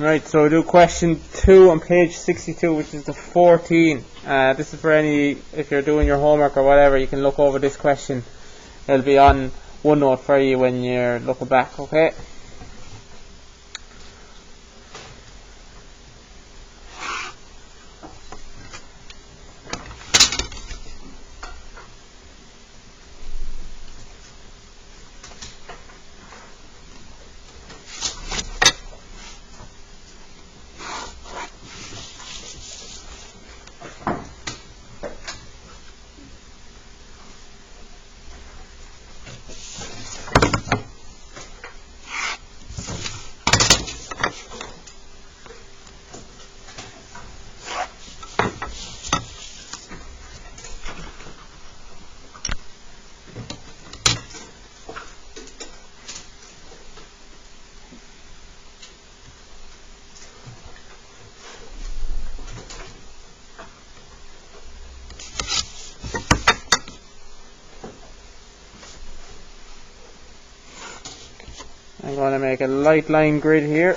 Right, so we'll do question 2 on page 62, which is the 14. This is for any, if you're doing your homework or whatever, you can look over this question. It'll be on OneNote for you when you're looking back, okay? I'm going to make a light line grid here.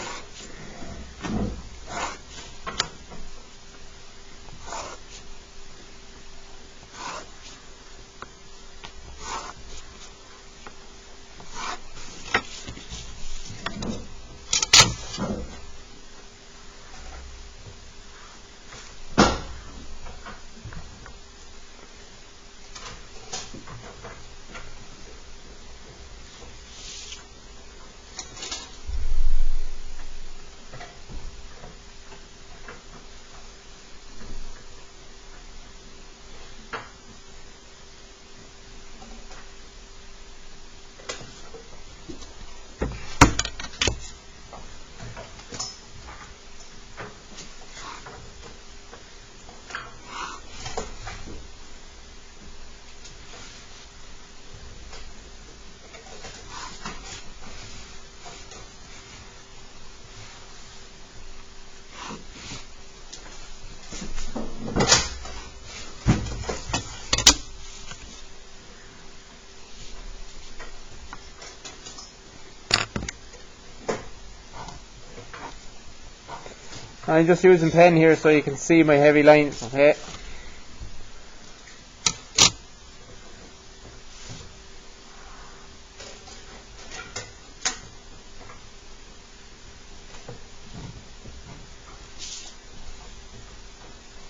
I'm just using pen here so you can see my heavy lines, okay?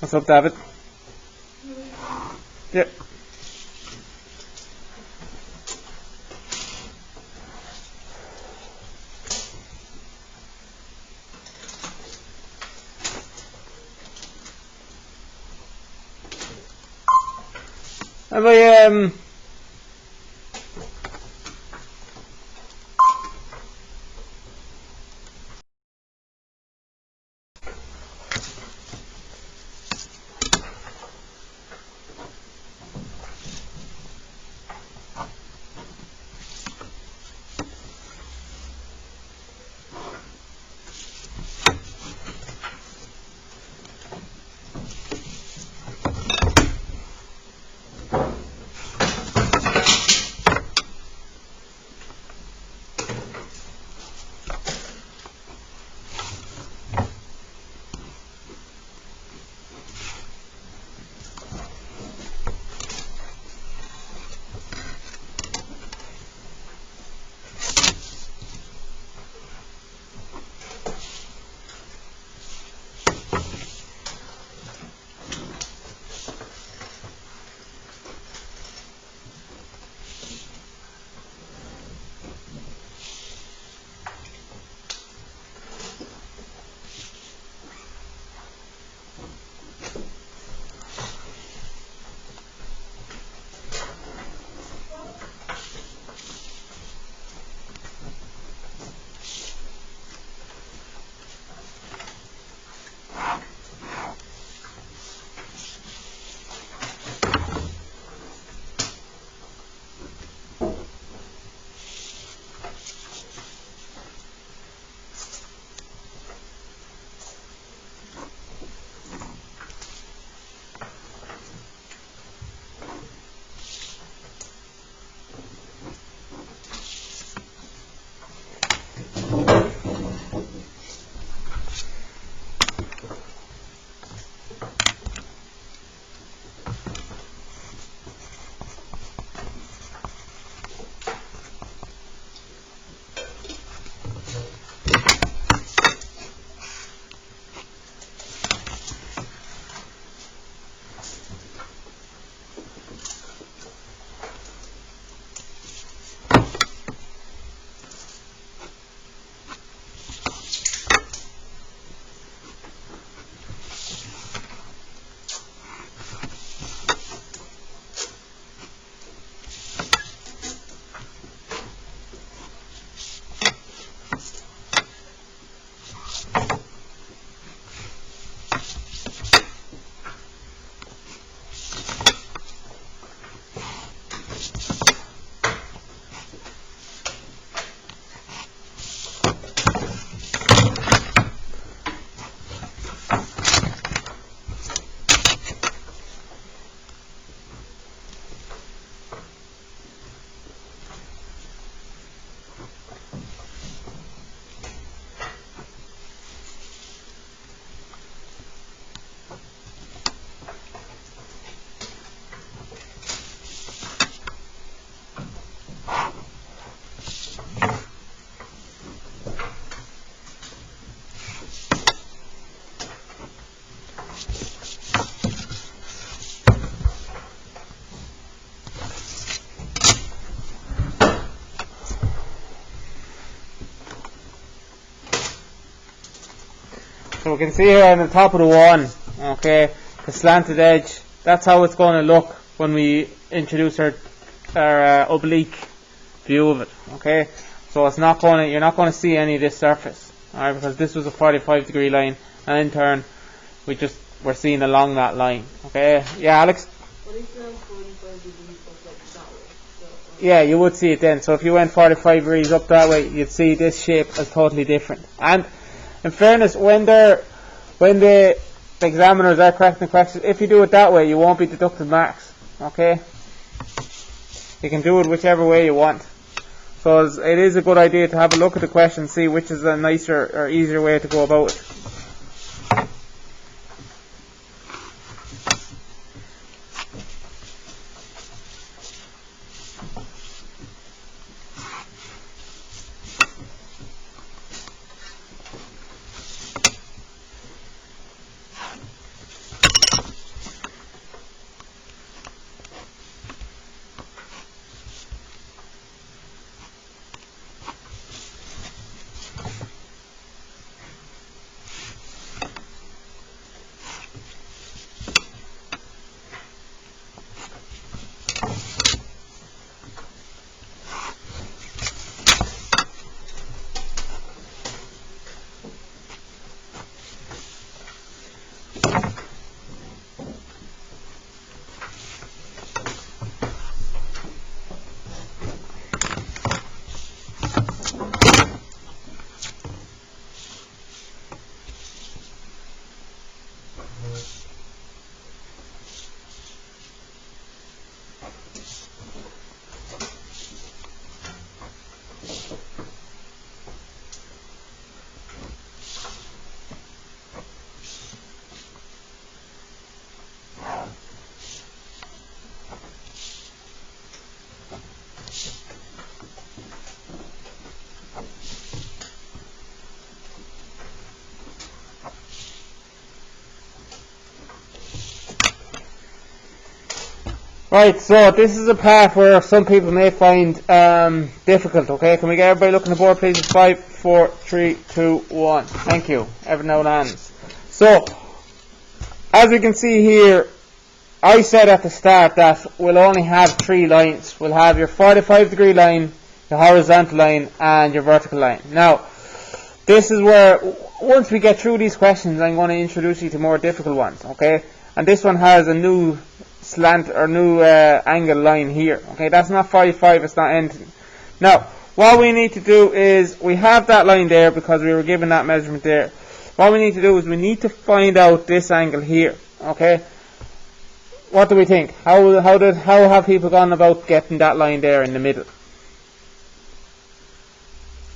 What's up, David? Yep. Have I, So we can see here on the top of the one, okay, the slanted edge. That's how it's going to look when we introduce our oblique view of it, okay. So it's not going to, you're not going to see any of this surface, alright, because this was a 45-degree line, and in turn we're seeing along that line, okay. Yeah, Alex? What if you're on 45 degrees up like that way? Yeah, you would see it then. So if you went 45 degrees up that way, you'd see this shape as totally different. And in fairness, when the examiners are correcting the questions, if you do it that way, you won't be deducted marks, okay. You can do it whichever way you want. So it is a good idea to have a look at the question, see which is a nicer or easier way to go about it. Right, so this is a part where some people may find difficult, okay? Can we get everybody looking at the board, please? 5, 4, 3, 2, 1. Thank you. Everyone out hands. So, as we can see here, I said at the start that we'll only have 3 lines. We'll have your 45-degree line, your horizontal line, and your vertical line. Now, this is where, once we get through these questions, I'm going to introduce you to more difficult ones, okay? And this one has a new slant or new angle line here, okay. That's not 45, it's not anything. Now what we need to do is, we have that line there because we were given that measurement there. What we need to do is we need to find out this angle here, okay. What do we think? How have people gone about getting that line there in the middle?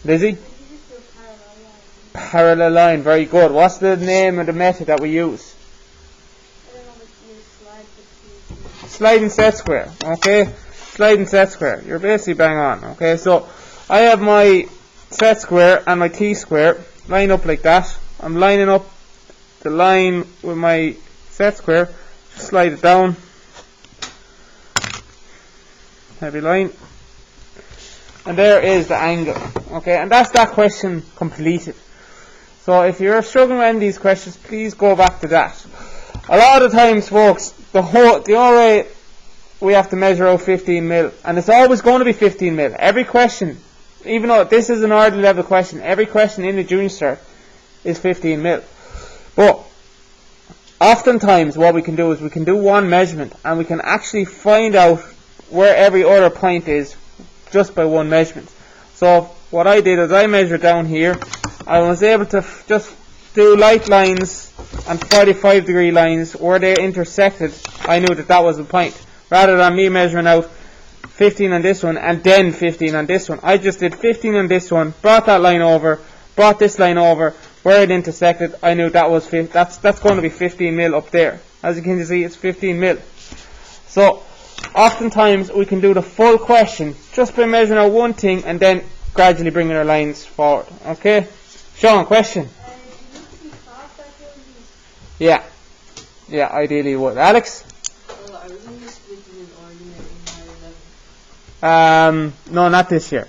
Lizzie? Parallel line, very good. What's the name of the method that we use? Sliding set square, okay. Sliding set square. You're basically bang on, okay. So I have my set square and my t-square line up like that. I'm lining up the line with my set square. Just slide it down. Heavy line. And there is the angle, okay. And that's that question completed. So if you're struggling with any of these questions, please go back to that. A lot of times, folks, the only way we have to measure out 15 mil, and it's always going to be 15 mil. Every question, even though this is an ordinary level question, every question in the junior cert is 15 mil. But oftentimes what we can do is we can do one measurement and we can actually find out where every other point is just by one measurement. So what I did is I measured down here. I was able to just do light lines and 45-degree lines where they intersected. I knew that was the point, rather than me measuring out 15 on this one and then 15 on this one. I just did 15 on this one, brought that line over, brought this line over, where it intersected. I knew that was that's going to be 15 mil up there. As you can see, it's 15 mil. So oftentimes we can do the full question just by measuring out one thing and then gradually bringing our lines forward, okay. Sean, question? Yeah, ideally you would. Alex? Well, I was only splitting in ordinary in higher level. No, not this year.